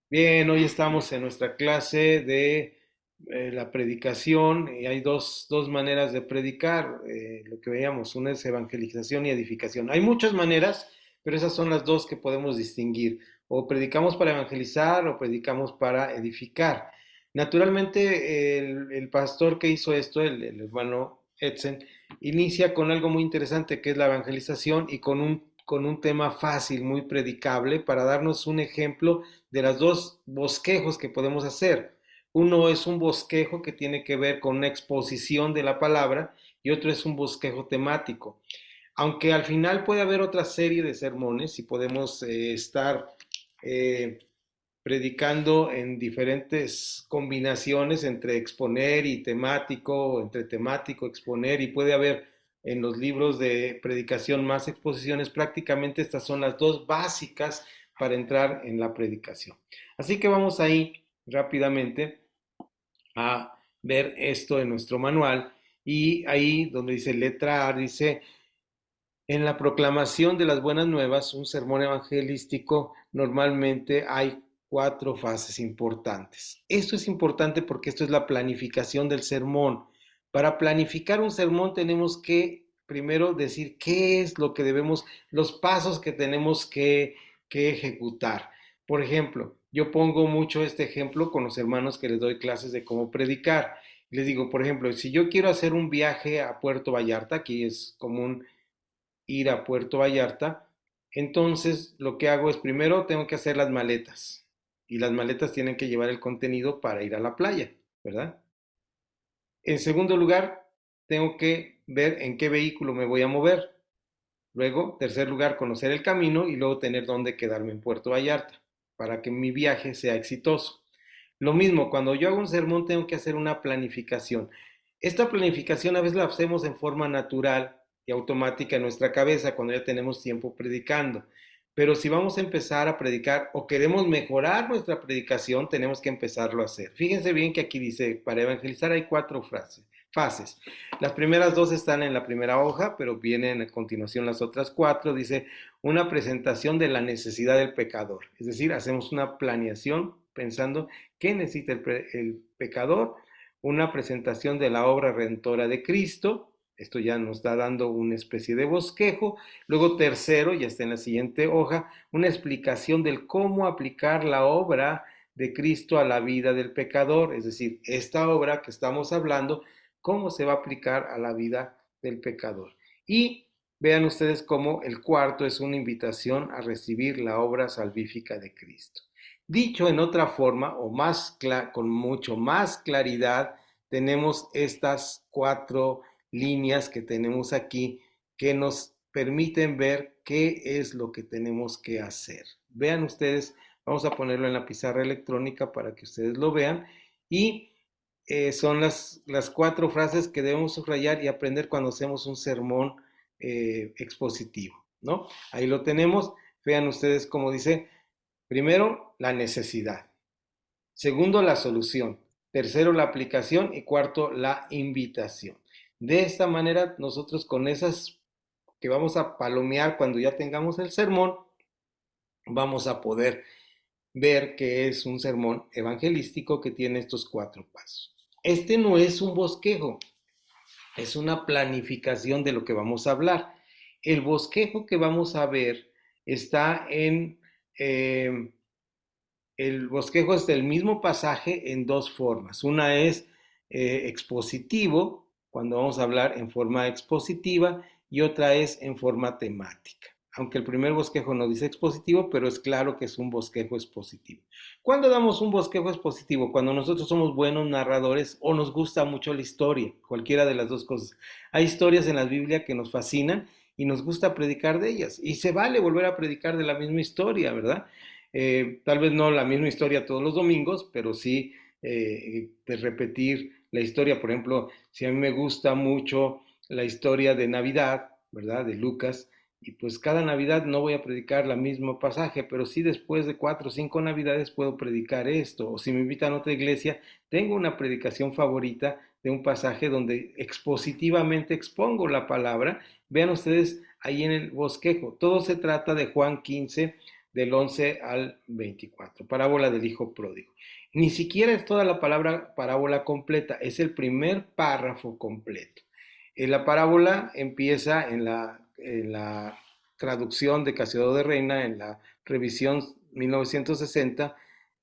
Bien, hoy estamos en nuestra clase de la predicación y hay dos maneras de predicar, lo que veíamos, una es evangelización y edificación. Hay muchas maneras, pero esas son las dos que podemos distinguir. O predicamos para evangelizar o predicamos para edificar. Naturalmente, el pastor que hizo esto, el hermano Edson, inicia con algo muy interesante que es la evangelización y con un tema fácil, muy predicable, para darnos un ejemplo de las dos bosquejos que podemos hacer. Uno es un bosquejo que tiene que ver con una exposición de la palabra y otro es un bosquejo temático. Aunque al final puede haber otra serie de sermones y podemos estar eh, predicando en diferentes combinaciones entre exponer y temático, entre temático, exponer, y puede haber en los libros de predicación más exposiciones. Prácticamente estas son las dos básicas para entrar en la predicación. Así que vamos ahí rápidamente a ver esto en nuestro manual, y ahí donde dice letra A dice: en la proclamación de las buenas nuevas, un sermón evangelístico, normalmente hay cuatro fases importantes. Esto es importante porque esto es la planificación del sermón. Para planificar un sermón tenemos que primero decir qué es lo que debemos, los pasos que tenemos que ejecutar. Por ejemplo, yo pongo mucho este ejemplo con los hermanos que les doy clases de cómo predicar. Les digo, por ejemplo, si yo quiero hacer un viaje a Puerto Vallarta, aquí es común ir a Puerto Vallarta, entonces lo que hago es primero tengo que hacer las maletas y las maletas tienen que llevar el contenido para ir a la playa, ¿verdad? En segundo lugar, tengo que ver en qué vehículo me voy a mover. Luego, tercer lugar, conocer el camino y luego tener dónde quedarme en Puerto Vallarta para que mi viaje sea exitoso. Lo mismo, cuando yo hago un sermón tengo que hacer una planificación. Esta planificación a veces la hacemos en forma natural y automática en nuestra cabeza cuando ya tenemos tiempo predicando. Pero si vamos a empezar a predicar o queremos mejorar nuestra predicación, tenemos que empezarlo a hacer. Fíjense bien que aquí dice, para evangelizar hay cuatro fases. Las primeras dos están en la primera hoja, pero vienen a continuación las otras cuatro. Dice, una presentación de la necesidad del pecador. Es decir, hacemos una planeación pensando qué necesita el pecador, una presentación de la obra redentora de Cristo. Esto ya nos está dando una especie de bosquejo. Luego, tercero, ya está en la siguiente hoja, una explicación del cómo aplicar la obra de Cristo a la vida del pecador. Es decir, esta obra que estamos hablando, cómo se va a aplicar a la vida del pecador. Y vean ustedes cómo el cuarto es una invitación a recibir la obra salvífica de Cristo. Dicho en otra forma, o con mucho más claridad, tenemos estas cuatro líneas que tenemos aquí que nos permiten ver qué es lo que tenemos que hacer. Vean ustedes, vamos a ponerlo en la pizarra electrónica para que ustedes lo vean, y son las cuatro frases que debemos subrayar y aprender cuando hacemos un sermón expositivo, ¿no? Ahí lo tenemos. Vean ustedes cómo dice: primero, la necesidad. Segundo, la solución. Tercero, la aplicación. Y cuarto, la invitación. De esta manera, nosotros con esas que vamos a palomear cuando ya tengamos el sermón, vamos a poder ver que es un sermón evangelístico que tiene estos cuatro pasos. Este no es un bosquejo, es una planificación de lo que vamos a hablar. El bosquejo que vamos a ver está eh, el bosquejo es del mismo pasaje en dos formas. Una es expositivo, cuando vamos a hablar en forma expositiva, y otra es en forma temática. Aunque el primer bosquejo no dice expositivo, pero es claro que es un bosquejo expositivo. ¿Cuándo damos un bosquejo expositivo? Cuando nosotros somos buenos narradores o nos gusta mucho la historia, cualquiera de las dos cosas. Hay historias en la Biblia que nos fascinan y nos gusta predicar de ellas. Y se vale volver a predicar de la misma historia, ¿verdad? Tal vez no la misma historia todos los domingos, pero sí de repetir la historia. Por ejemplo, si a mí me gusta mucho la historia de Navidad, ¿verdad? De Lucas, y pues cada Navidad no voy a predicar la mismo pasaje, pero sí después de 4 o 5 Navidades puedo predicar esto. O si me invitan a otra iglesia, tengo una predicación favorita de un pasaje donde expositivamente expongo la palabra. Vean ustedes ahí en el bosquejo. Todo se trata de Juan 15, del 11 al 24. Parábola del hijo pródigo. Ni siquiera es toda la palabra parábola completa, es el primer párrafo completo. La parábola empieza en la traducción de Casiodoro de Reina, en la revisión 1960,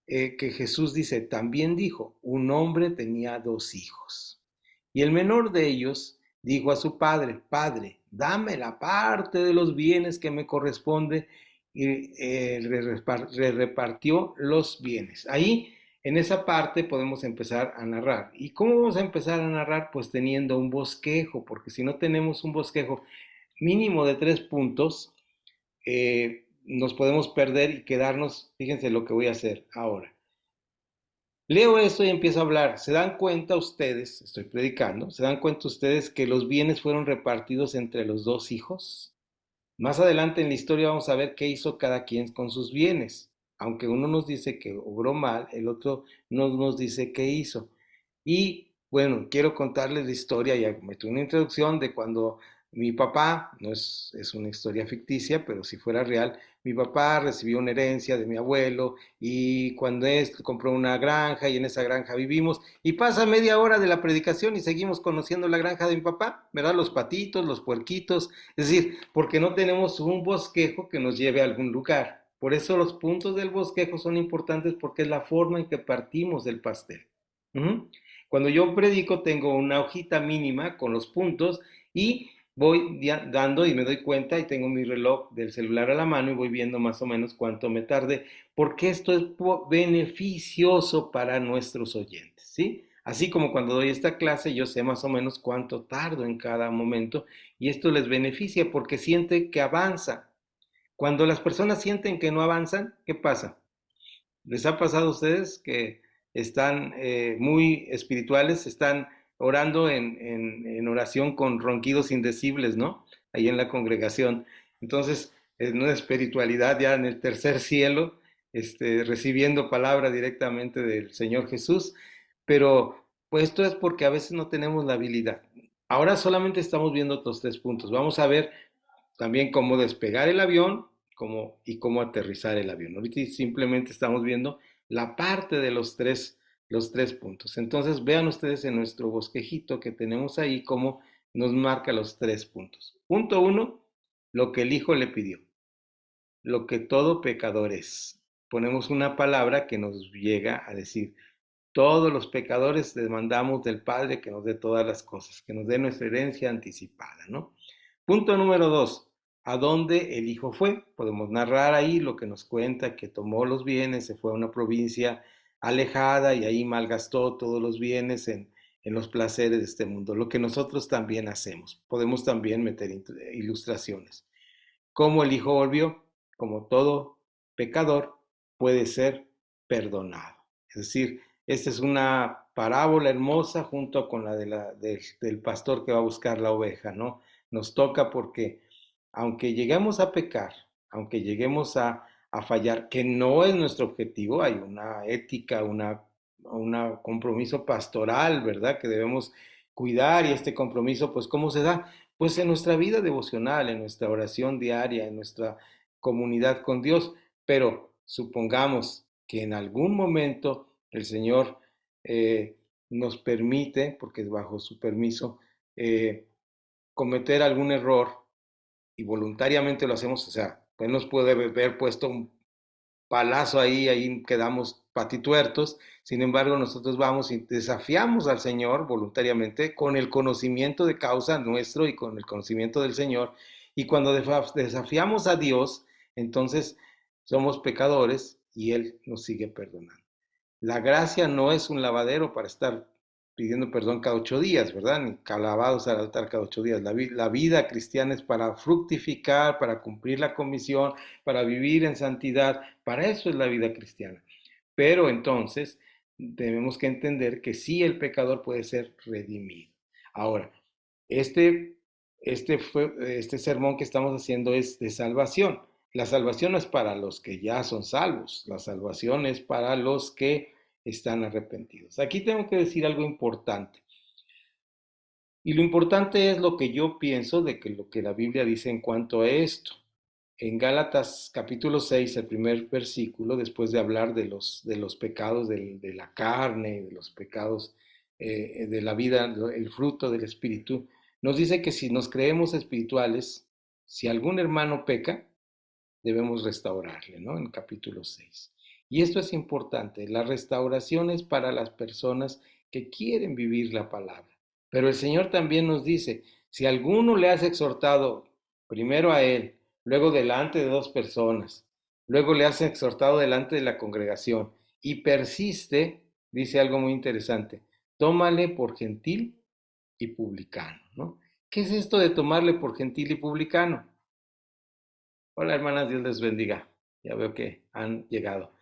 que Jesús dice, también dijo, un hombre tenía dos hijos. Y el menor de ellos dijo a su padre, Padre, dame la parte de los bienes que me corresponde, y le repartió los bienes. Ahí, en esa parte, podemos empezar a narrar. ¿Y cómo vamos a empezar a narrar? Pues teniendo un bosquejo, porque si no tenemos un bosquejo mínimo de 3 puntos, nos podemos perder y quedarnos, fíjense lo que voy a hacer ahora. Leo esto y empiezo a hablar. ¿Se dan cuenta ustedes, estoy predicando, se dan cuenta ustedes que los bienes fueron repartidos entre los dos hijos? Más adelante en la historia vamos a ver qué hizo cada quien con sus bienes. Aunque uno nos dice que obró mal, el otro no nos dice qué hizo. Y bueno, quiero contarles la historia, ya metí una introducción de cuando mi papá, no es una historia ficticia, pero si fuera real, mi papá recibió una herencia de mi abuelo y cuando compró una granja y en esa granja vivimos y pasa media hora de la predicación y seguimos conociendo la granja de mi papá, ¿verdad? Los patitos, los puerquitos, es decir, porque no tenemos un bosquejo que nos lleve a algún lugar. Por eso los puntos del bosquejo son importantes porque es la forma en que partimos del pastel. ¿Mm? Cuando yo predico tengo una hojita mínima con los puntos y voy dando y me doy cuenta y tengo mi reloj del celular a la mano y voy viendo más o menos cuánto me tarde, porque esto es beneficioso para nuestros oyentes, ¿sí? Así como cuando doy esta clase yo sé más o menos cuánto tardo en cada momento y esto les beneficia porque sienten que avanza. Cuando las personas sienten que no avanzan, ¿qué pasa? ¿Les ha pasado a ustedes que están muy espirituales, están orando en oración con ronquidos indecibles, ¿no? Ahí en la congregación. Entonces, es una espiritualidad ya en el tercer cielo, recibiendo palabra directamente del Señor Jesús, pero pues esto es porque a veces no tenemos la habilidad. Ahora solamente estamos viendo otros 3 puntos. Vamos a ver también cómo despegar el avión y cómo aterrizar el avión. Ahorita simplemente estamos viendo la parte de los tres puntos. Entonces vean ustedes en nuestro bosquejito que tenemos ahí cómo nos marca los 3 puntos. Punto 1, lo que el Hijo le pidió, lo que todo pecador es. Ponemos una palabra que nos llega a decir, todos los pecadores demandamos del Padre que nos dé todas las cosas, que nos dé nuestra herencia anticipada, ¿no? Punto número 2. ¿A dónde el hijo fue? Podemos narrar ahí lo que nos cuenta, que tomó los bienes, se fue a una provincia alejada y ahí malgastó todos los bienes en los placeres de este mundo, lo que nosotros también hacemos. Podemos también meter ilustraciones. ¿Cómo el hijo volvió? Como todo pecador puede ser perdonado. Es decir, esta es una parábola hermosa junto con la, del pastor que va a buscar la oveja, ¿no? Nos toca porque aunque lleguemos a pecar, aunque lleguemos a fallar, que no es nuestro objetivo, hay una ética, una compromiso pastoral, ¿verdad? Que debemos cuidar y este compromiso, pues, ¿cómo se da? Pues en nuestra vida devocional, en nuestra oración diaria, en nuestra comunidad con Dios, pero supongamos que en algún momento el Señor nos permite, porque es bajo su permiso, eh, cometer algún error y voluntariamente lo hacemos, o sea, pues nos puede haber puesto un palazo ahí quedamos patituertos. Sin embargo, nosotros vamos y desafiamos al Señor voluntariamente con el conocimiento de causa nuestro y con el conocimiento del Señor. Y cuando desafiamos a Dios, entonces somos pecadores y Él nos sigue perdonando. La gracia no es un lavadero para estar pidiendo perdón cada 8 días, ¿verdad? Ni calabados al altar cada 8 días. La vida cristiana es para fructificar, para cumplir la comisión, para vivir en santidad. Para eso es la vida cristiana. Pero entonces tenemos que entender que sí el pecador puede ser redimido. Ahora, este, este sermón que estamos haciendo es de salvación. La salvación no es para los que ya son salvos, la salvación es para los que están arrepentidos. Aquí tengo que decir algo importante. Y lo importante es lo que yo pienso de que lo que la Biblia dice en cuanto a esto. En Gálatas capítulo 6, el primer versículo, después de hablar de los pecados de la carne, de los pecados de la vida, el fruto del espíritu, nos dice que si nos creemos espirituales, si algún hermano peca, debemos restaurarle, ¿no? En capítulo 6. Y esto es importante, la restauración es para las personas que quieren vivir la palabra. Pero el Señor también nos dice, si alguno le has exhortado primero a él, luego delante de dos personas, luego le has exhortado delante de la congregación y persiste, dice algo muy interesante, tómale por gentil y publicano, ¿no? ¿Qué es esto de tomarle por gentil y publicano? Hola hermanas, Dios les bendiga. Ya veo que han llegado.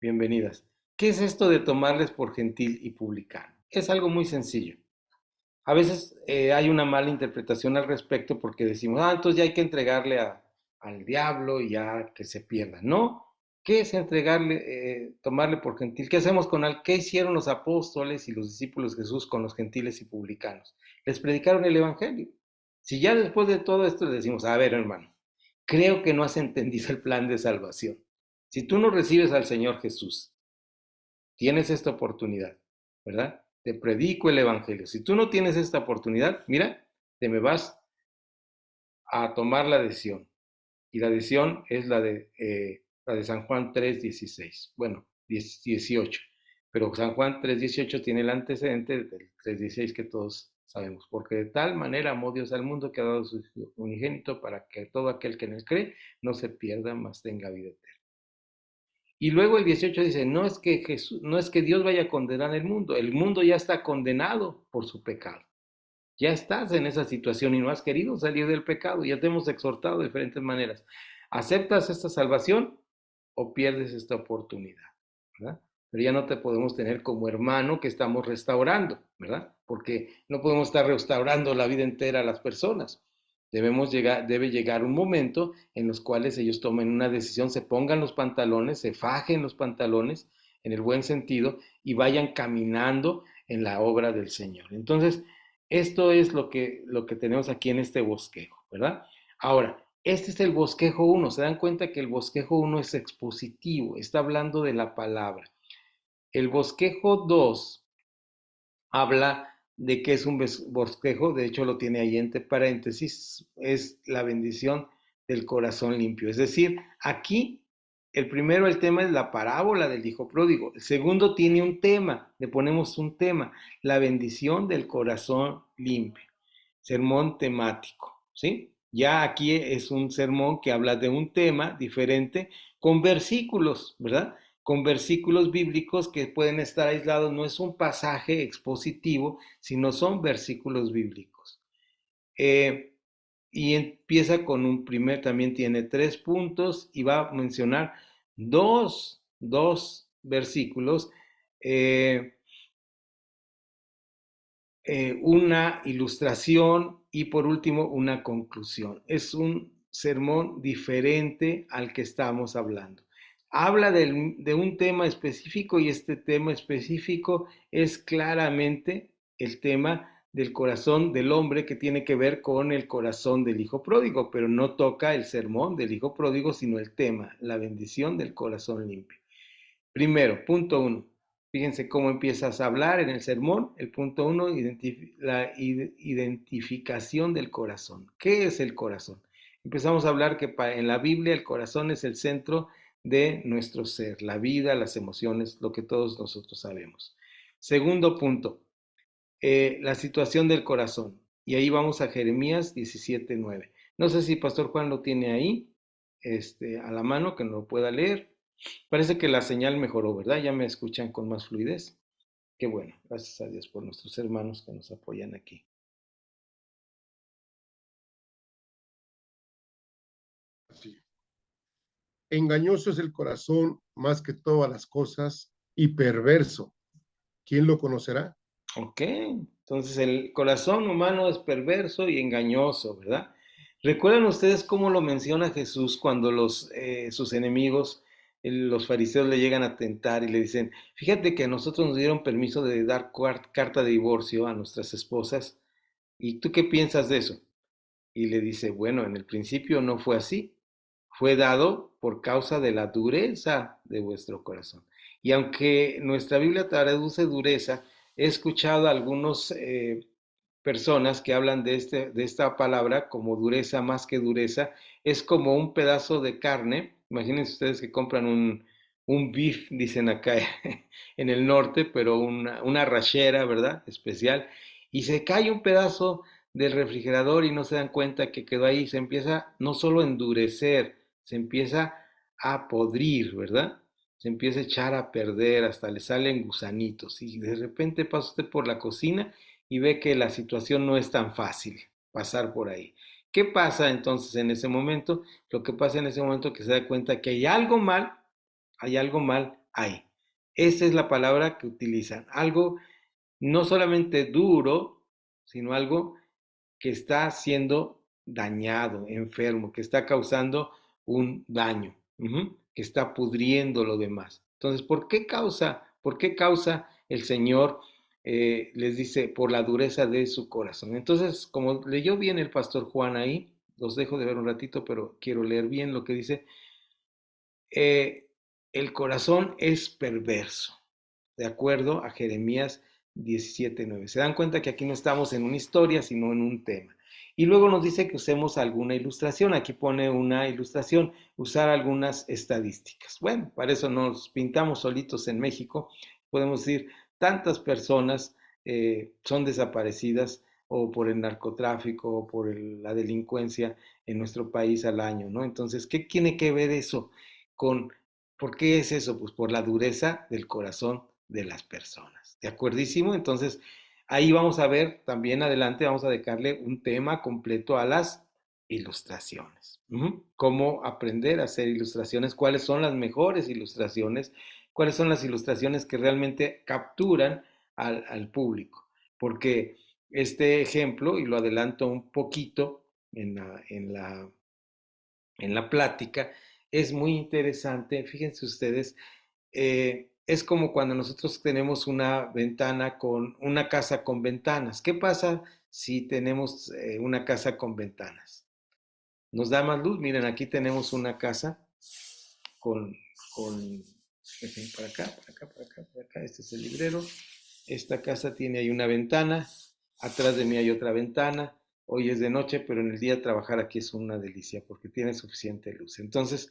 Bienvenidas. ¿Qué es esto de tomarles por gentil y publicano? Es algo muy sencillo. A veces hay una mala interpretación al respecto porque decimos, entonces ya hay que entregarle al diablo y ya que se pierda. No, ¿qué es entregarle, tomarle por gentil? ¿Qué hacemos con él? ¿Qué hicieron los apóstoles y los discípulos de Jesús con los gentiles y publicanos? Les predicaron el evangelio. Si ya después de todo esto le decimos, a ver hermano, creo que no has entendido el plan de salvación. Si tú no recibes al Señor Jesús, tienes esta oportunidad, ¿verdad? Te predico el Evangelio. Si tú no tienes esta oportunidad, mira, te me vas a tomar la decisión. Y la decisión es la de San Juan 3:16. Bueno, 18. Pero San Juan 3:18 tiene el antecedente del 3:16 que todos sabemos. Porque de tal manera amó Dios al mundo que ha dado su unigénito para que todo aquel que en él cree no se pierda, mas tenga vida eterna. Y luego el 18 dice, no es que Jesús, no es que Dios vaya a condenar el mundo ya está condenado por su pecado. Ya estás en esa situación y no has querido salir del pecado, ya te hemos exhortado de diferentes maneras. ¿Aceptas esta salvación o pierdes esta oportunidad? ¿Verdad? Pero ya no te podemos tener como hermano que estamos restaurando, ¿verdad? Porque no podemos estar restaurando la vida entera a las personas. Debe llegar un momento en los cuales ellos tomen una decisión, se pongan los pantalones, se fajen los pantalones en el buen sentido y vayan caminando en la obra del Señor. Entonces, esto es lo que tenemos aquí en este bosquejo, ¿verdad? Ahora, este es el bosquejo uno. Se dan cuenta que el bosquejo uno es expositivo, está hablando de la palabra. El bosquejo 2 habla de que es un bosquejo, de hecho lo tiene ahí entre paréntesis, es la bendición del corazón limpio. Es decir, aquí el primero, el tema es la parábola del hijo pródigo. El segundo tiene un tema, le ponemos un tema, la bendición del corazón limpio. Sermón temático, ¿sí? Ya aquí es un sermón que habla de un tema diferente con versículos, ¿verdad? Con versículos bíblicos que pueden estar aislados, no es un pasaje expositivo, sino son versículos bíblicos. Y empieza con un primer, también tiene 3 puntos y va a mencionar dos versículos, eh, una ilustración y por último una conclusión. Es un sermón diferente al que estamos hablando. Habla de un tema específico y este tema específico es claramente el tema del corazón del hombre que tiene que ver con el corazón del hijo pródigo, pero no toca el sermón del hijo pródigo, sino el tema, la bendición del corazón limpio. Primero, punto uno. Fíjense cómo empiezas a hablar en el sermón. El punto uno, la identificación del corazón. ¿Qué es el corazón? Empezamos a hablar que en la Biblia el corazón es el centro de nuestro ser, la vida, las emociones, lo que todos nosotros sabemos. Segundo punto, la situación del corazón. Y ahí vamos a Jeremías 17:9. No sé si Pastor Juan lo tiene ahí, a la mano, que no lo pueda leer. Parece que la señal mejoró, ¿verdad? Ya me escuchan con más fluidez. Qué bueno, gracias a Dios por nuestros hermanos que nos apoyan aquí. Sí. Engañoso es el corazón más que todas las cosas y perverso. ¿Quién lo conocerá? Ok, entonces el corazón humano es perverso y engañoso, ¿verdad? ¿Recuerdan ustedes cómo lo menciona Jesús cuando sus enemigos, los fariseos, le llegan a tentar y le dicen, fíjate que a nosotros nos dieron permiso de dar carta de divorcio a nuestras esposas, ¿y tú qué piensas de eso? Y le dice, bueno, en el principio no fue así, fue dado por causa de la dureza de vuestro corazón. Y aunque nuestra Biblia traduce dureza, he escuchado a algunas personas que hablan de esta palabra como dureza más que dureza. Es como un pedazo de carne. Imagínense ustedes que compran un beef, dicen acá en el norte, pero una rachera, ¿verdad? Especial. Y se cae un pedazo del refrigerador y no se dan cuenta que quedó ahí. Se empieza no solo a endurecer, se empieza a podrir, ¿verdad? Se empieza a echar a perder, hasta le salen gusanitos. Y de repente pasa usted por la cocina y ve que la situación no es tan fácil pasar por ahí. ¿Qué pasa entonces en ese momento? Lo que pasa en ese momento es que se da cuenta que hay algo mal ahí. Esa es la palabra que utilizan. Algo no solamente duro, sino algo que está siendo dañado, enfermo, que está causando un daño, que está pudriendo lo demás. Entonces, por qué causa el Señor les dice por la dureza de su corazón? Entonces, como leyó bien el pastor Juan ahí, los dejo de ver un ratito, pero quiero leer bien lo que dice. eh, el corazón es perverso, de acuerdo a Jeremías 17:9. Se dan cuenta que aquí no estamos en una historia, sino en un tema. Y luego nos dice que usemos alguna ilustración. Aquí pone una ilustración, usar algunas estadísticas. Bueno, para eso nos pintamos solitos en México. Podemos decir, tantas personas son desaparecidas o por el narcotráfico o por la delincuencia en nuestro país al año, ¿no? Entonces, ¿qué tiene que ver eso con, por qué es eso? Pues por la dureza del corazón de las personas. ¿De acuerdísimo? Entonces, ahí vamos a ver, también adelante vamos a dedicarle un tema completo a las ilustraciones. Cómo aprender a hacer ilustraciones, cuáles son las mejores ilustraciones, cuáles son las ilustraciones que realmente capturan al público. Porque este ejemplo, y lo adelanto un poquito en la plática, es muy interesante. Fíjense ustedes, es como cuando nosotros tenemos una casa con ventanas. ¿Qué pasa si tenemos una casa con ventanas? Nos da más luz. Miren, aquí tenemos una casa con, con, para acá, para acá, para acá, para acá. Este es el librero. Esta casa tiene ahí una ventana. Atrás de mí hay otra ventana. Hoy es de noche, pero en el día trabajar aquí es una delicia porque tiene suficiente luz. Entonces,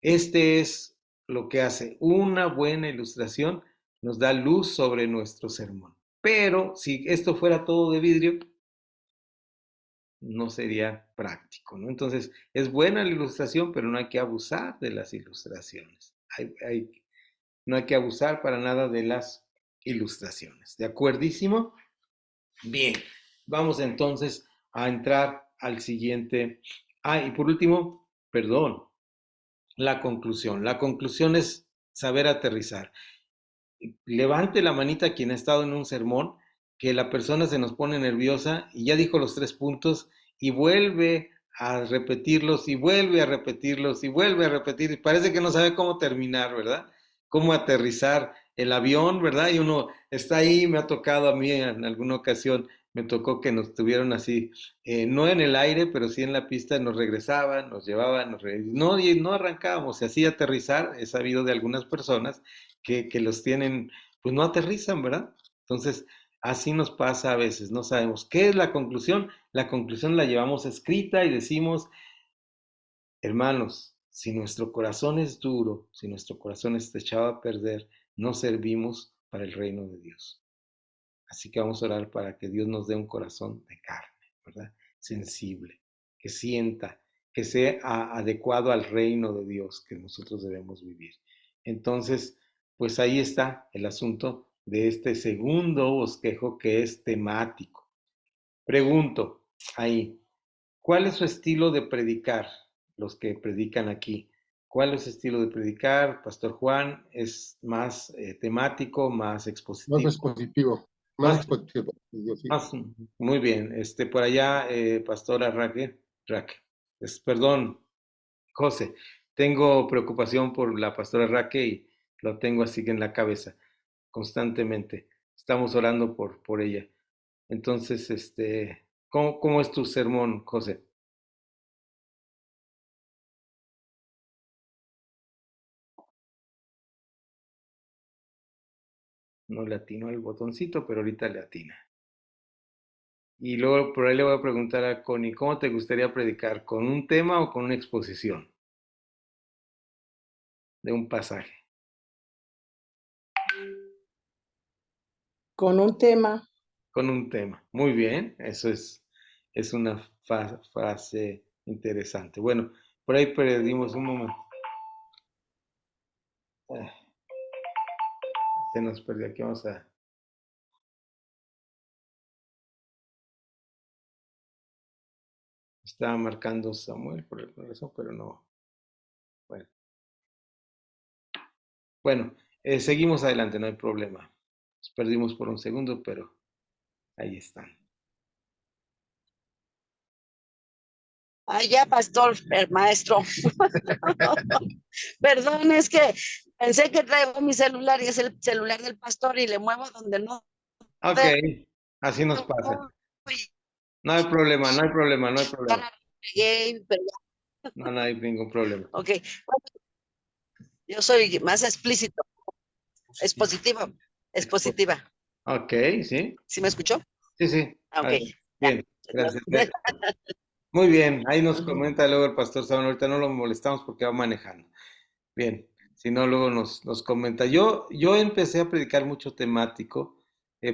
este es lo que hace una buena ilustración, nos da luz sobre nuestro sermón. Pero si esto fuera todo de vidrio, no sería práctico, ¿no? Entonces, es buena la ilustración, pero no hay que abusar de las ilustraciones. No hay que abusar para nada de las ilustraciones. ¿De acuerdísimo? Bien, vamos entonces a entrar al siguiente. Y por último, perdón, la conclusión. La conclusión es saber aterrizar. Levante la manita quien ha estado en un sermón, que la persona se nos pone nerviosa y ya dijo los 3 puntos y vuelve a repetirlos y vuelve a repetirlos y vuelve a repetir. Y parece que no sabe cómo terminar, ¿verdad? Cómo aterrizar el avión, ¿verdad? Y uno está ahí, me ha tocado a mí en alguna ocasión, me tocó que nos tuvieron así, no en el aire, pero sí en la pista, nos regresaban, nos llevaban, no, y no arrancábamos, y así aterrizar, he sabido de algunas personas que los tienen, pues no aterrizan, ¿verdad? Entonces, así nos pasa a veces, no sabemos qué es la conclusión la llevamos escrita y decimos, hermanos, si nuestro corazón es duro, si nuestro corazón está echado a perder, no servimos para el reino de Dios. Así que vamos a orar para que Dios nos dé un corazón de carne, ¿verdad? Sensible, que sienta, que sea adecuado al reino de Dios que nosotros debemos vivir. Entonces, pues ahí está el asunto de este segundo bosquejo que es temático. Pregunto ahí, ¿cuál es su estilo de predicar? Los que predican aquí. ¿Cuál es su estilo de predicar? Pastor Juan, ¿es más temático, más Más expositivo? expositivo, más Más expositivo. Yo sí. Muy bien. Por allá, Pastora Raque, perdón, José, tengo preocupación por la Pastora Raque y lo tengo así en la cabeza constantemente. Estamos orando por ella. Entonces, ¿cómo es tu sermón, José? No le atinó al botoncito, pero ahorita le atina. Y luego por ahí le voy a preguntar a Connie, ¿cómo te gustaría predicar? ¿Con un tema o con una exposición de un pasaje? Con un tema. Con un tema. Muy bien, eso es una frase interesante. Bueno, por ahí perdimos un momento. Ah, se nos perdió. Aquí vamos a... Estaba marcando Samuel por alguna razón, pero no. Bueno, bueno, seguimos adelante, no hay problema. Nos perdimos por un segundo, pero ahí están. Ay, ya, pastor, maestro. Perdón, es que pensé que traigo mi celular y es el celular del pastor y le muevo donde no Ok, así nos pasa. debo y No hay problema, no hay problema, no hay ya problema. la regué, pero No, no hay ningún problema. ok. Yo soy más explícito, es positiva, es positiva. Ok, sí, ¿Sí me escuchó? sí, sí. Ah, ok, Adelante. ya. Bien, gracias. Muy bien, ahí nos comenta luego el pastor Samuel. Ahorita no lo molestamos porque va manejando. Bien, si no, luego nos comenta. Yo empecé a predicar mucho temático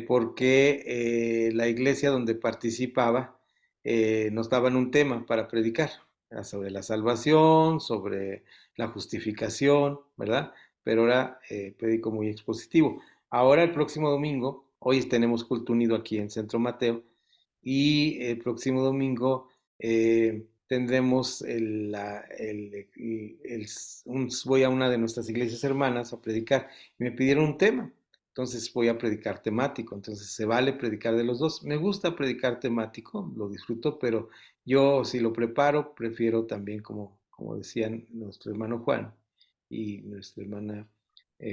porque la iglesia donde participaba nos daban un tema para predicar. Era sobre la salvación, sobre la justificación, ¿verdad? Pero ahora predico muy expositivo. Ahora el próximo domingo, hoy tenemos culto unido aquí en Centro Mateo, y el próximo domingo tendremos voy a una de nuestras iglesias hermanas a predicar y me pidieron un tema, entonces voy a predicar temático, entonces se vale predicar de los dos. Me gusta predicar temático, lo disfruto, pero yo si lo preparo prefiero también, como decían nuestro hermano Juan y nuestra hermana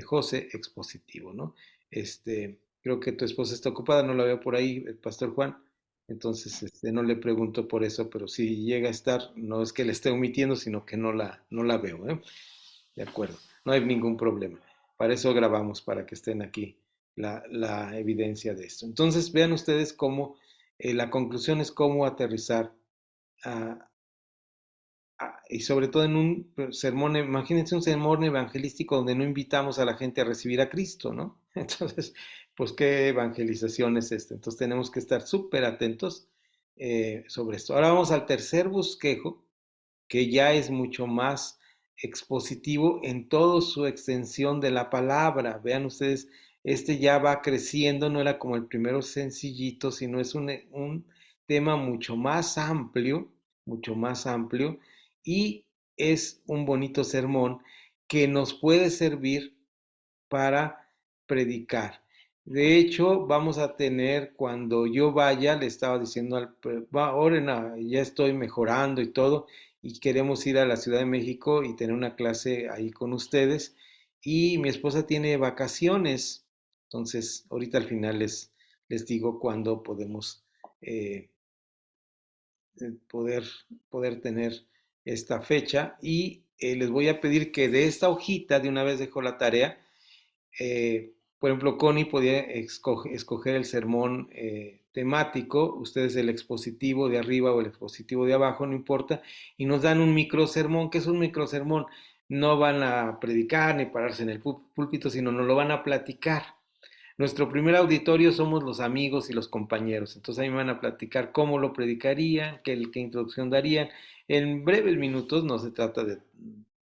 José, expositivo, ¿no? Creo que tu esposa está ocupada, no la veo por ahí, el pastor Juan. Entonces, no le pregunto por eso, pero si llega a estar, no es que le esté omitiendo, sino que no la veo, ¿eh? De acuerdo, no hay ningún problema. Para eso grabamos, para que estén aquí la evidencia de esto. Entonces, vean ustedes cómo la conclusión es cómo aterrizar a, y sobre todo en un sermón, imagínense un sermón evangelístico donde no invitamos a la gente a recibir a Cristo, ¿no? Entonces, pues qué evangelización es esta. Entonces tenemos que estar súper atentos sobre esto. Ahora vamos al tercer bosquejo, que ya es mucho más expositivo en toda su extensión de la palabra. Vean ustedes, ya va creciendo, no era como el primero sencillito, sino es un tema mucho más amplio, y es un bonito sermón que nos puede servir para predicar. De hecho, vamos a tener, cuando yo vaya, le estaba diciendo ahora ya estoy mejorando y todo, y queremos ir a la Ciudad de México y tener una clase ahí con ustedes. Y mi esposa tiene vacaciones, entonces ahorita al final les digo cuándo podemos eh, poder, poder tener esta fecha. Y les voy a pedir que de esta hojita, de una vez dejo la tarea, por ejemplo, Connie podía escoger el sermón temático, ustedes el expositivo de arriba o el expositivo de abajo, no importa, y nos dan un microsermón. ¿Qué es un microsermón? No van a predicar ni pararse en el púlpito, sino nos lo van a platicar. Nuestro primer auditorio somos los amigos y los compañeros. Entonces ahí me van a platicar cómo lo predicarían, qué introducción darían. En breves minutos, no se trata de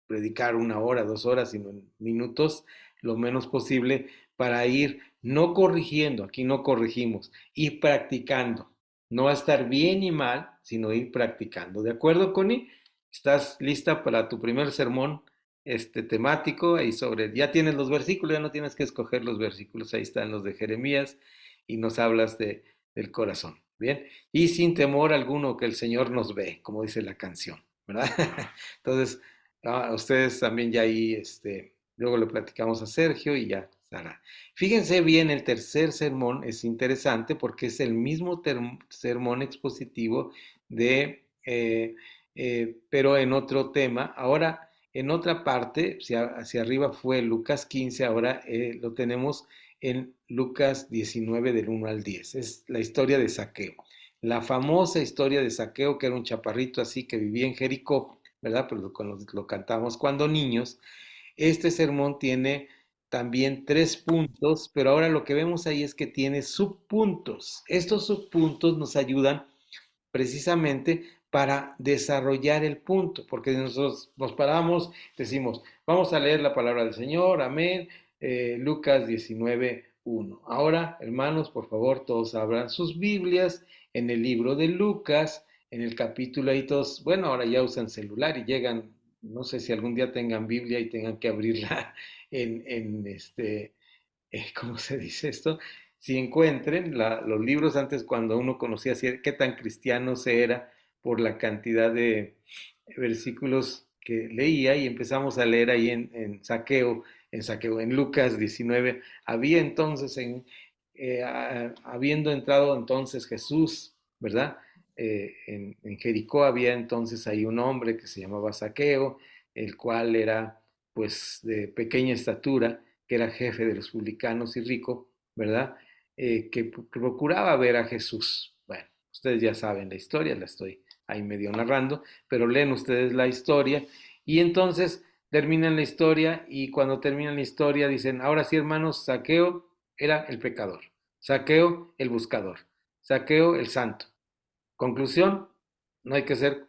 predicar 1 hora, 2 horas, sino en minutos, lo menos posible, para ir no corrigiendo, aquí no corregimos, ir practicando. No va a estar bien ni mal, sino ir practicando. ¿De acuerdo, Connie? ¿Estás lista para tu primer sermón temático? Ahí ya tienes los versículos, ya no tienes que escoger los versículos, ahí están los de Jeremías y nos hablas del corazón, ¿bien? Y sin temor alguno que el Señor nos ve, como dice la canción, ¿verdad? Entonces, ustedes también ya ahí, luego le platicamos a Sergio y ya estará. Fíjense bien, el tercer sermón es interesante porque es el mismo sermón expositivo pero en otro tema. Ahora, en otra parte, hacia arriba fue Lucas 15, ahora lo tenemos en Lucas 19 del 1 al 10. Es la historia de Zaqueo. La famosa historia de Zaqueo, que era un chaparrito así que vivía en Jericó, ¿verdad? Pero lo cantamos cuando niños. Este sermón tiene también 3 puntos, pero ahora lo que vemos ahí es que tiene subpuntos. Estos subpuntos nos ayudan precisamente para desarrollar el punto, porque nosotros nos paramos, decimos, vamos a leer la palabra del Señor, amén, Lucas 19:1. Ahora, hermanos, por favor, todos abran sus Biblias en el libro de Lucas, en el capítulo ahí todos, bueno, ahora ya usan celular y llegan, no sé si algún día tengan Biblia y tengan que abrirla en ¿cómo se dice esto? Si encuentren los libros antes cuando uno conocía qué tan cristiano se era por la cantidad de versículos que leía y empezamos a leer ahí en Lucas 19. Había entonces, habiendo entrado entonces Jesús, ¿verdad? En Jericó había entonces ahí un hombre que se llamaba Zaqueo, el cual era pues de pequeña estatura, que era jefe de los publicanos y rico, ¿verdad? Que procuraba ver a Jesús. Bueno, ustedes ya saben la historia, la estoy ahí medio narrando, pero leen ustedes la historia y entonces terminan la historia y cuando terminan la historia dicen, ahora sí hermanos, Zaqueo era el pecador, Zaqueo el buscador, Zaqueo el santo. Conclusión, no hay que ser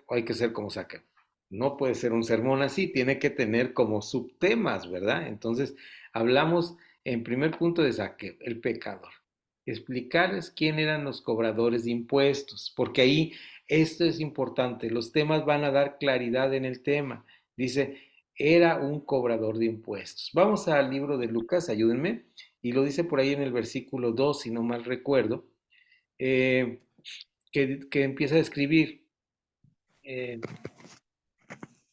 como Zaqueo. No puede ser un sermón así, tiene que tener como subtemas, ¿verdad? Entonces, hablamos en primer punto de Zaqueo, el pecador. Explicarles quién eran los cobradores de impuestos, porque ahí esto es importante, los temas van a dar claridad en el tema. Dice, era un cobrador de impuestos. Vamos al libro de Lucas, ayúdenme, y lo dice por ahí en el versículo 2, si no mal recuerdo. Eh, que empieza a escribir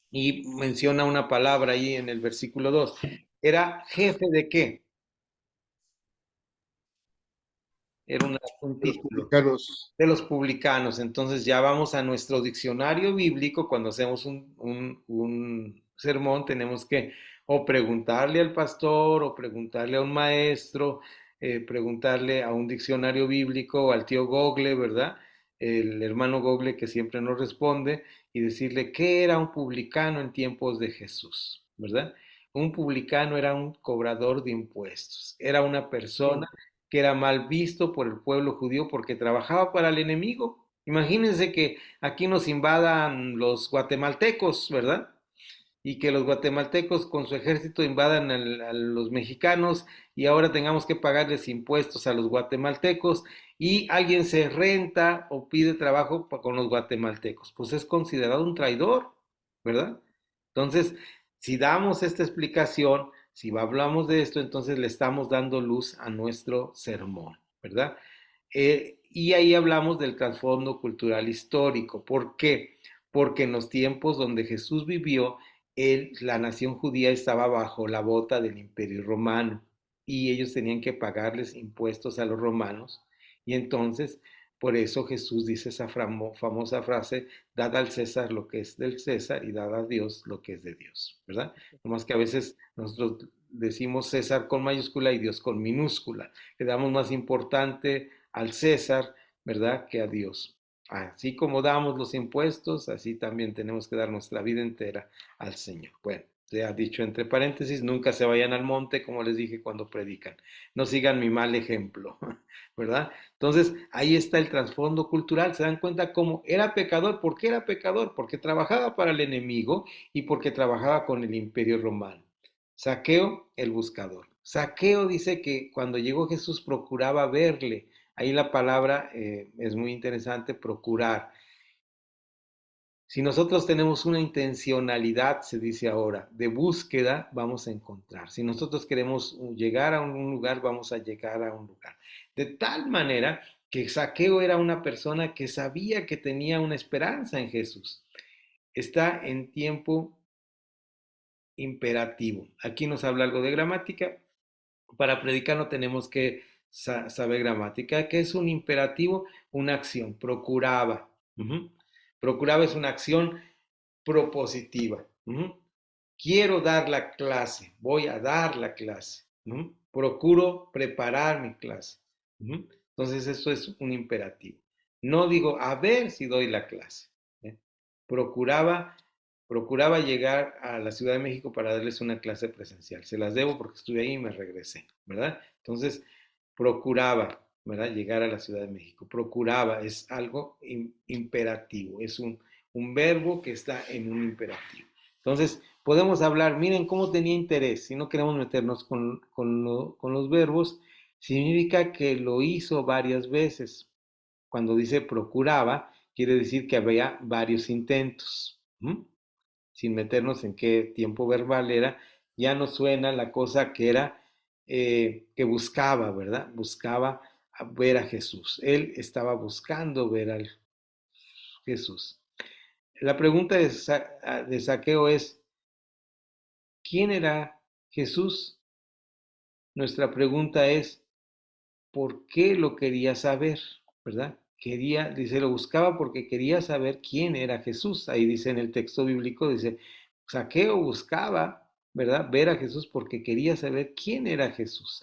y menciona una palabra ahí en el versículo 2. ¿Era jefe de qué? Era un Los título. publicanos, De los publicanos. Entonces ya vamos a nuestro diccionario bíblico. Cuando hacemos un sermón, tenemos que o preguntarle al pastor o preguntarle a un maestro, preguntarle a un diccionario bíblico o al tío Google, ¿verdad? El hermano Google que siempre nos responde y decirle qué era un publicano en tiempos de Jesús, ¿verdad? Un publicano era un cobrador de impuestos, era una persona sí, que era mal visto por el pueblo judío porque trabajaba para el enemigo. Imagínense que aquí nos invadan los guatemaltecos, ¿verdad? Y que los guatemaltecos con su ejército invadan a los mexicanos y ahora tengamos que pagarles impuestos a los guatemaltecos y alguien se renta o pide trabajo con los guatemaltecos. Pues es considerado un traidor, ¿verdad? Entonces, si damos esta explicación, si hablamos de esto, entonces le estamos dando luz a nuestro sermón, ¿verdad? Y ahí hablamos del trasfondo cultural histórico. ¿Por qué? Porque en los tiempos donde Jesús vivió, la nación judía estaba bajo la bota del imperio romano y ellos tenían que pagarles impuestos a los romanos. Y entonces, por eso Jesús dice esa famosa frase, dad al César lo que es del César y dad a Dios lo que es de Dios, ¿verdad? Nomás que a veces nosotros decimos César con mayúscula y Dios con minúscula. Le damos más importante al César, ¿verdad?, que a Dios. Así como damos los impuestos, así también tenemos que dar nuestra vida entera al Señor. Bueno, te ha dicho entre paréntesis, nunca se vayan al monte, como les dije cuando predican. No sigan mi mal ejemplo, ¿verdad? Entonces, ahí está el trasfondo cultural. Se dan cuenta cómo era pecador. ¿Por qué era pecador? Porque trabajaba para el enemigo y porque trabajaba con el imperio romano. Saqueo, el buscador. Saqueo dice que cuando llegó Jesús procuraba verle. Ahí la palabra es muy interesante, procurar. Si nosotros tenemos una intencionalidad, se dice ahora, de búsqueda, vamos a encontrar. Si nosotros queremos llegar a un lugar, vamos a llegar a un lugar. De tal manera que Saqueo era una persona que sabía que tenía una esperanza en Jesús. Está en tiempo imperativo. Aquí nos habla algo de gramática. Para predicar no tenemos que saber gramática. ¿Qué es un imperativo? Una acción. Procuraba. Procuraba es una acción propositiva. Quiero dar la clase, voy a dar la clase. Ujú. Procuro preparar mi clase. Ujú. Entonces, eso es un imperativo. No digo, a ver si doy la clase. ¿eh? Procuraba, procuraba llegar a la Ciudad de México para darles una clase presencial. Se las debo porque estuve ahí y me regresé, ¿verdad? Entonces, procuraba, ¿verdad? Llegar a la Ciudad de México. Procuraba, es algo imperativo, es un verbo que está en un imperativo. Entonces, podemos hablar, miren cómo tenía interés, si no queremos meternos con los verbos, significa que lo hizo varias veces. Cuando dice procuraba, quiere decir que había varios intentos. ¿Mm? Sin meternos en qué tiempo verbal era, ya no suena la cosa que era que buscaba, ¿verdad? Buscaba ver a Jesús. Él estaba buscando ver a Jesús. La pregunta de Saqueo es, ¿quién era Jesús? Nuestra pregunta es, ¿por qué lo quería saber? ¿Verdad? Dice, lo buscaba porque quería saber quién era Jesús. Ahí dice en el texto bíblico, dice, Saqueo buscaba, ¿verdad? Ver a Jesús porque quería saber quién era Jesús.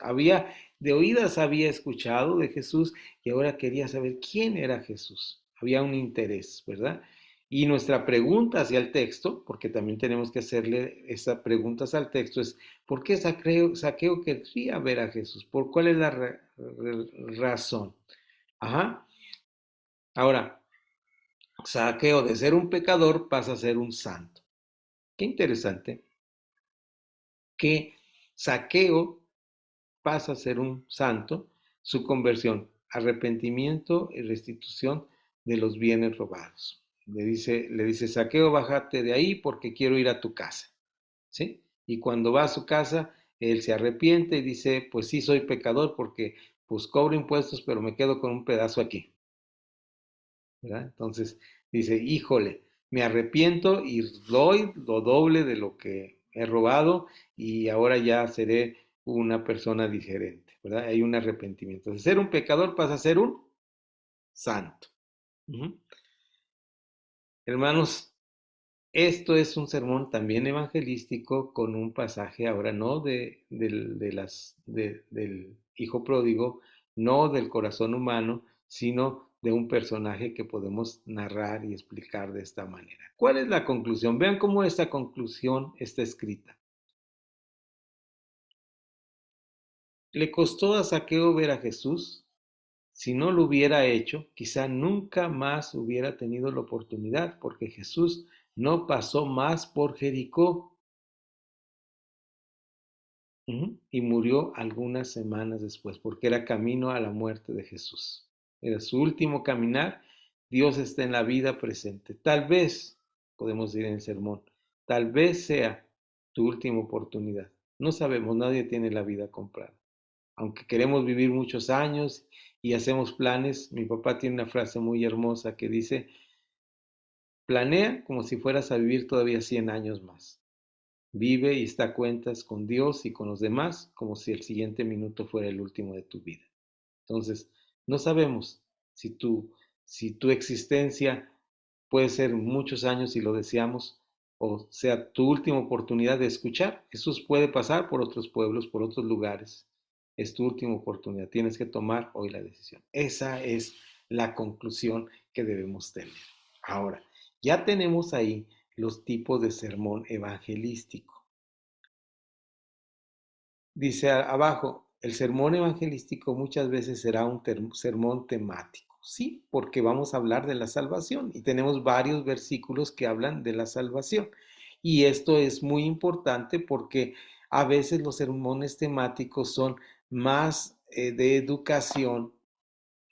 De oídas había escuchado de Jesús y ahora quería saber quién era Jesús. Había un interés, ¿verdad? Y nuestra pregunta hacia el texto, porque también tenemos que hacerle esas preguntas al texto, es ¿por qué Saqueo querría ver a Jesús? ¿Por cuál es la razón? Ajá. Ahora, Saqueo de ser un pecador pasa a ser un santo. Qué interesante que Saqueo pasa a ser un santo, su conversión, arrepentimiento y restitución de los bienes robados. Le dice, Saqueo, bájate de ahí porque quiero ir a tu casa. ¿Sí? Y cuando va a su casa, él se arrepiente y dice, pues sí, soy pecador porque pues cobro impuestos, pero me quedo con un pedazo aquí. ¿Verdad? Entonces dice, híjole, me arrepiento y doy lo doble de lo que he robado y ahora ya seré una persona diferente, ¿verdad? Hay un arrepentimiento. De ser un pecador pasa a ser un santo. Uh-huh. Hermanos, esto es un sermón también evangelístico con un pasaje ahora no del hijo pródigo, no del corazón humano, sino de un personaje que podemos narrar y explicar de esta manera. ¿Cuál es la conclusión? Vean cómo esta conclusión está escrita. Le costó a Saqueo ver a Jesús. Si no lo hubiera hecho, quizá nunca más hubiera tenido la oportunidad, porque Jesús no pasó más por Jericó. Y murió algunas semanas después, porque era camino a la muerte de Jesús. Era su último caminar. Dios está en la vida presente. Tal vez, podemos decir en el sermón, tal vez sea tu última oportunidad. No sabemos, nadie tiene la vida comprada. Aunque queremos vivir muchos años y hacemos planes, mi papá tiene una frase muy hermosa que dice, planea como si fueras a vivir todavía 100 años más. Vive y está a cuentas con Dios y con los demás como si el siguiente minuto fuera el último de tu vida. Entonces, no sabemos si tu existencia puede ser muchos años si lo deseamos, o sea tu última oportunidad de escuchar. Jesús puede pasar por otros pueblos, por otros lugares. Es tu última oportunidad. Tienes que tomar hoy la decisión. Esa es la conclusión que debemos tener. Ahora, ya tenemos ahí los tipos de sermón evangelístico. Dice abajo, el sermón evangelístico muchas veces será un sermón temático. Sí, porque vamos a hablar de la salvación y tenemos varios versículos que hablan de la salvación. Y esto es muy importante porque a veces los sermones temáticos son más de educación,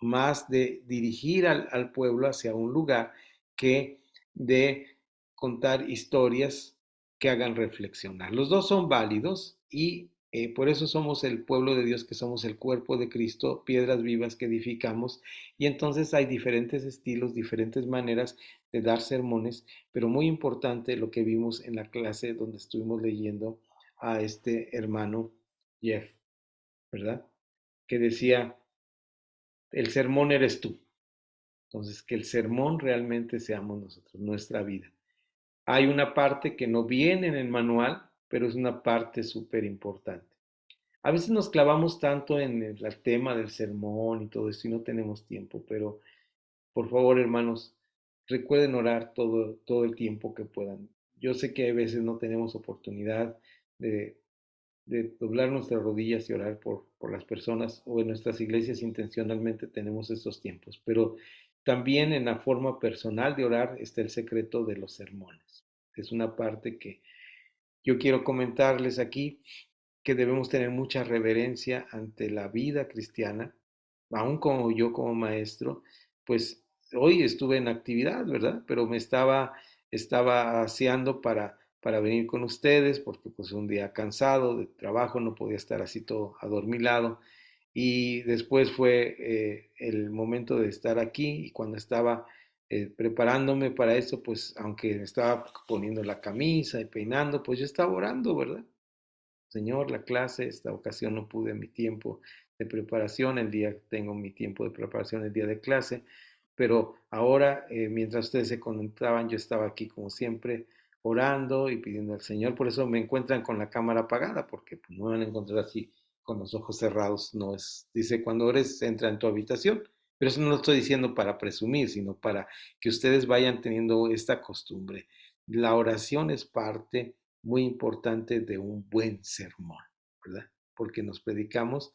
más de dirigir al pueblo hacia un lugar que de contar historias que hagan reflexionar. Los dos son válidos y por eso somos el pueblo de Dios, que somos el cuerpo de Cristo, piedras vivas que edificamos. Y entonces hay diferentes estilos, diferentes maneras de dar sermones, pero muy importante lo que vimos en la clase donde estuvimos leyendo a este hermano Jeff, ¿verdad? Que decía, el sermón eres tú. Entonces, que el sermón realmente seamos nosotros, nuestra vida. Hay una parte que no viene en el manual, pero es una parte súper importante. a veces nos clavamos tanto en el tema del sermón y todo eso y no tenemos tiempo, pero por favor, hermanos, recuerden orar todo el tiempo que puedan. Yo sé que a veces no tenemos oportunidad de, de doblar nuestras rodillas y orar por las personas, o en nuestras iglesias intencionalmente tenemos estos tiempos, pero también en la forma personal de orar está el secreto de los sermones. Es una parte que yo quiero comentarles aquí, que debemos tener mucha reverencia ante la vida cristiana, aún como yo como maestro, pues hoy estuve en actividad, ¿verdad? Pero estaba aseando para venir con ustedes, porque pues un día cansado de trabajo, no podía estar así todo adormilado. Y después fue el momento de estar aquí, y cuando estaba preparándome para eso, pues aunque me estaba poniendo la camisa y peinando, pues yo estaba orando, ¿verdad? Señor, la clase, esta ocasión no pude mi tiempo de preparación, el día tengo mi tiempo de preparación el día de clase, pero ahora, mientras ustedes se conectaban, yo estaba aquí como siempre orando y pidiendo al Señor. Por eso me encuentran con la cámara apagada, porque pues, no me van a encontrar así con los ojos cerrados. No es, dice, cuando ores, entra en tu habitación. Pero eso no lo estoy diciendo para presumir, sino para que ustedes vayan teniendo esta costumbre. La oración es parte muy importante de un buen sermón, ¿verdad? Porque nos predicamos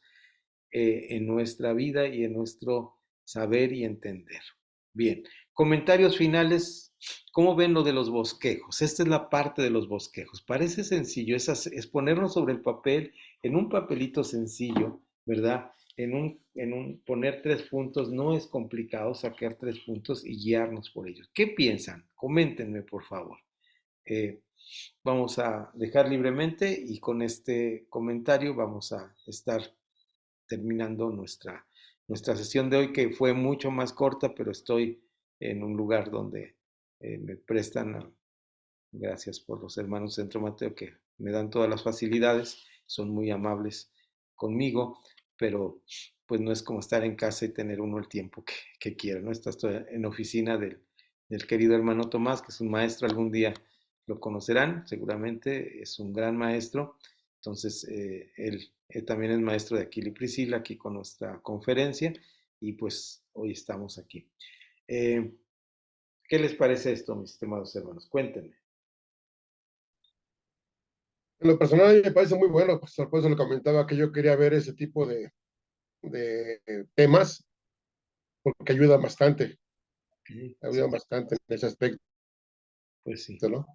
en nuestra vida y en nuestro saber y entender. Bien, comentarios finales. ¿Cómo ven lo de los bosquejos? Esta es la parte de los bosquejos. Parece sencillo, es ponernos sobre el papel, en un papelito sencillo, ¿verdad? Poner 3 puntos, no es complicado sacar 3 puntos y guiarnos por ellos. ¿Qué piensan? Coméntenme, por favor. Eh, Vamos a dejar libremente y con este comentario vamos a estar terminando nuestra sesión de hoy, que fue mucho más corta, pero estoy en un lugar donde me prestan, gracias por los hermanos Centro Mateo que me dan todas las facilidades, son muy amables conmigo, pero pues no es como estar en casa y tener uno el tiempo que quiera, ¿no? Estoy en oficina del querido hermano Tomás, que es un maestro, algún día lo conocerán, seguramente es un gran maestro. Entonces, él también es maestro de Aquila y Priscila, aquí con nuestra conferencia, y pues hoy estamos aquí. Eh, ¿Qué les parece esto, mis estimados hermanos? Cuéntenme. En lo personal me parece muy bueno, pues por eso le comentaba que yo quería ver ese tipo de temas, porque Sí, ayudan bastante en ese aspecto, pues sí. ¿no?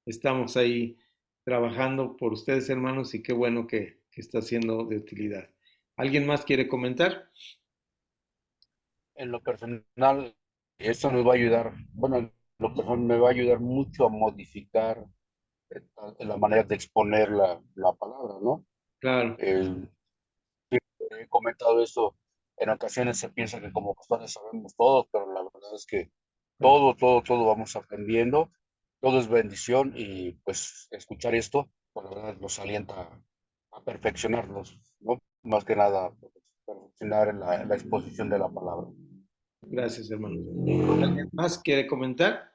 Estamos ahí trabajando por ustedes, hermanos, y qué bueno que está siendo de utilidad. ¿Alguien más quiere comentar? En lo personal, esto nos va a ayudar, bueno, en lo personal me va a ayudar mucho a modificar la manera de exponer la palabra, ¿no? Claro. El- He comentado esto, en ocasiones se piensa que como pastores sabemos todo, pero la verdad es que Ah, todo vamos aprendiendo, todo es bendición y pues escuchar esto, pues la verdad nos alienta a perfeccionarnos, ¿no? Más que nada, pues, perfeccionar en la exposición de la palabra. gracias, hermanos. ¿Alguien más quiere comentar?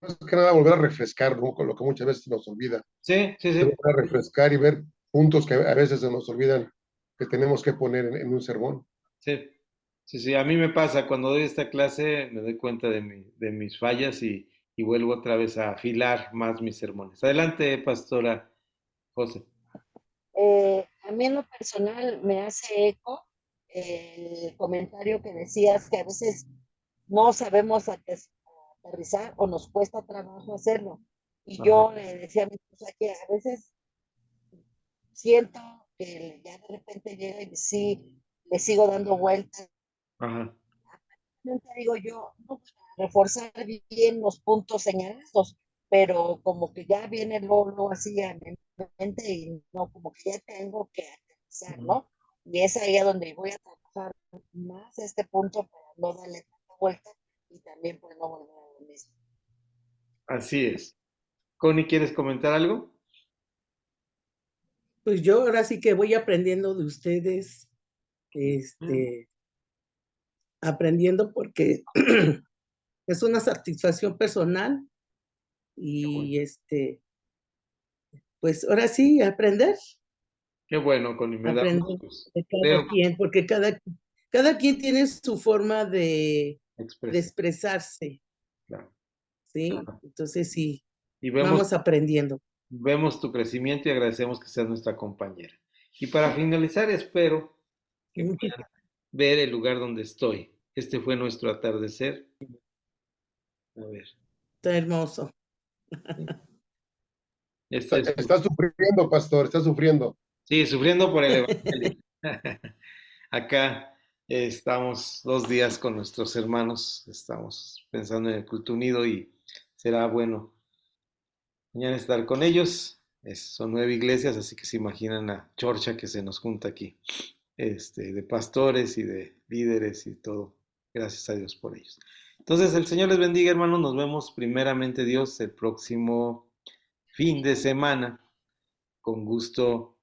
Más que nada volver a refrescar, ¿no? Con lo que muchas veces se nos olvida, Sí, sí, sí. volver a refrescar y ver puntos que a veces se nos olvidan que tenemos que poner en un sermón. Sí, sí, sí. A mí me pasa, cuando doy esta clase, me doy cuenta de mis fallas y vuelvo otra vez a afilar más mis sermones. Adelante, pastora José. A mí en lo personal me hace eco el comentario que decías que a veces no sabemos aterrizar o nos cuesta trabajo hacerlo. Y Ajá, yo le decía a mi esposa que a veces siento que ya de repente llega y sí, le sigo dando vueltas. ajá. Digo yo, no, reforzar bien los puntos señalados, pero como que ya viene luego así a mi mente y no, como que ya tengo que aterrizar, Ujú. ¿no? Y es ahí a donde voy a trabajar más este punto para no darle tanta vuelta y también pues no volver a lo mismo. Así es. Connie, ¿quieres comentar algo? Pues yo ahora sí que voy aprendiendo de ustedes, Mm, aprendiendo porque es una satisfacción personal qué bueno. y pues ahora sí, aprender. Qué bueno, Connie, me da aprender mucho gusto. de cada Veo quien, porque cada quien tiene su forma de expresión, expresarse, claro, ¿sí? claro. Entonces sí, Y vamos aprendiendo. vemos tu crecimiento y agradecemos que seas nuestra compañera. Y para finalizar, espero que Muchas puedan ver el lugar donde estoy. Este fue nuestro atardecer. A ver. Está hermoso. Este es, Está sufriendo, pastor, está sufriendo. sí, sufriendo por el Evangelio. Acá estamos 2 días con nuestros hermanos, estamos pensando en el culto unido y será bueno mañana estar con ellos. Son 9 iglesias, así que se imaginan la chorcha que se nos junta aquí, de pastores y de líderes y todo. Gracias a Dios por ellos. Entonces, el Señor les bendiga, hermanos. Nos vemos primeramente Dios el próximo fin de semana. Con gusto